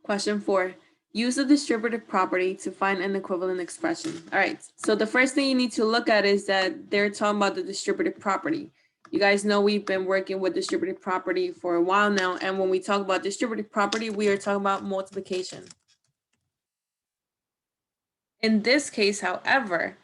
Question 4. Use the distributive property to find an equivalent expression. All right, so the first thing you need to look at is that they're talking about the distributive property. You guys know we've been working with distributive property for a while now, and when we talk about distributive property, we are talking about multiplication. In this case, however,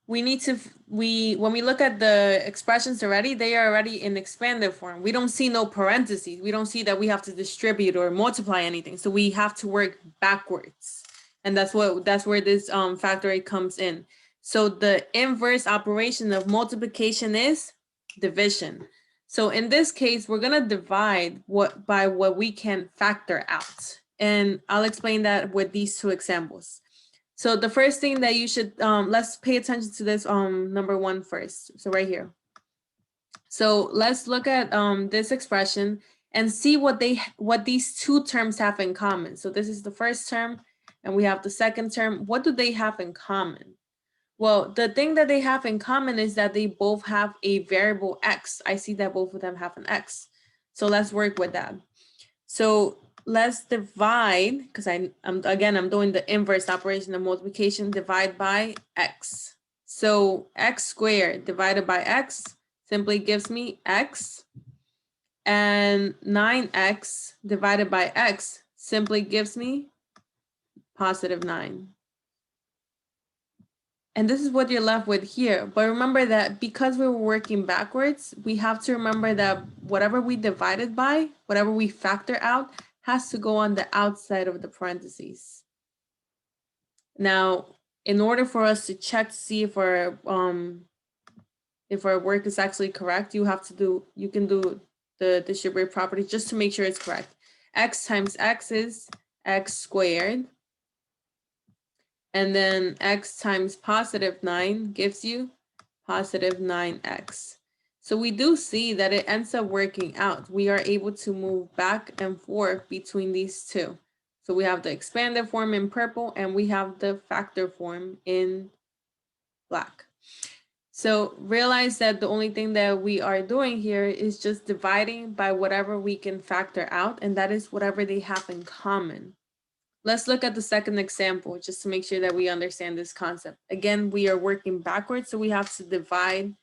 we need to, when we look at the expressions already, they are already in expanded form. We don't see no parentheses. We don't see that we have to distribute or multiply anything. So we have to work backwards. And that's where this factorial comes in. So the inverse operation of multiplication is division. So in this case, we're gonna divide by what we can factor out. And I'll explain that with these two examples. So the first thing that you should, let's pay attention to this number 1 first. So right here. So let's look at this expression and see what these two terms have in common. So this is the first term and we have the second term. What do they have in common? Well, the thing that they have in common is that they both have a variable x. I see that both of them have an x. So let's work with that. So let's divide, because I'm doing the inverse operation of multiplication, divide by x. So x squared divided by x simply gives me x, and 9x divided by x simply gives me positive 9. And this is what you're left with here. But remember that because we were working backwards, we have to remember that whatever we divided by, whatever we factor out, has to go on the outside of the parentheses. Now, in order for us to check to see if our work is actually correct, you can do the distributive property just to make sure it's correct. X times x is x squared. And then x times positive 9 gives you positive 9x. So we do see that it ends up working out. We are able to move back and forth between these two. So we have the expanded form in purple and we have the factor form in black. So realize that the only thing that we are doing here is just dividing by whatever we can factor out, and that is whatever they have in common. Let's look at the second example just to make sure that we understand this concept. Again, we are working backwards, so we have to divide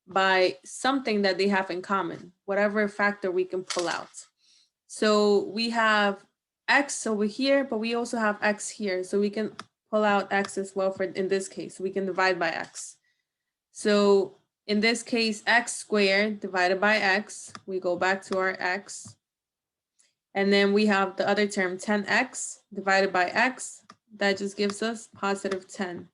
by something that they have in common, whatever factor we can pull out. So we have x over here, but we also have x here. So we can pull out x as well in this case. We can divide by x. So in this case, x squared divided by x, we go back to our x. And then we have the other term, 10x divided by x. That just gives us positive 10.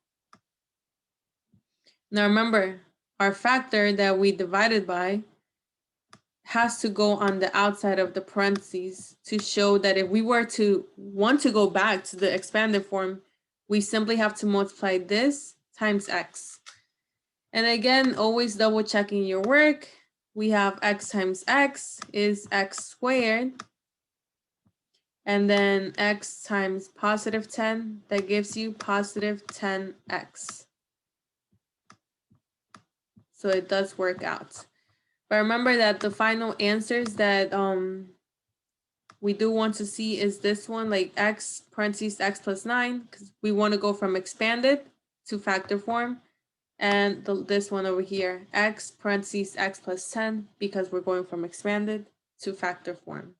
Now remember, our factor that we divided by has to go on the outside of the parentheses to show that if we were to want to go back to the expanded form, we simply have to multiply this times x. And again, always double checking your work. We have x times x is x squared. And then x times positive 10, that gives you positive 10x. So it does work out. But remember that the final answers that we do want to see is this one, like x parentheses x plus 9, because we want to go from expanded to factor form. And this one over here, x parentheses x plus 10, because we're going from expanded to factor form.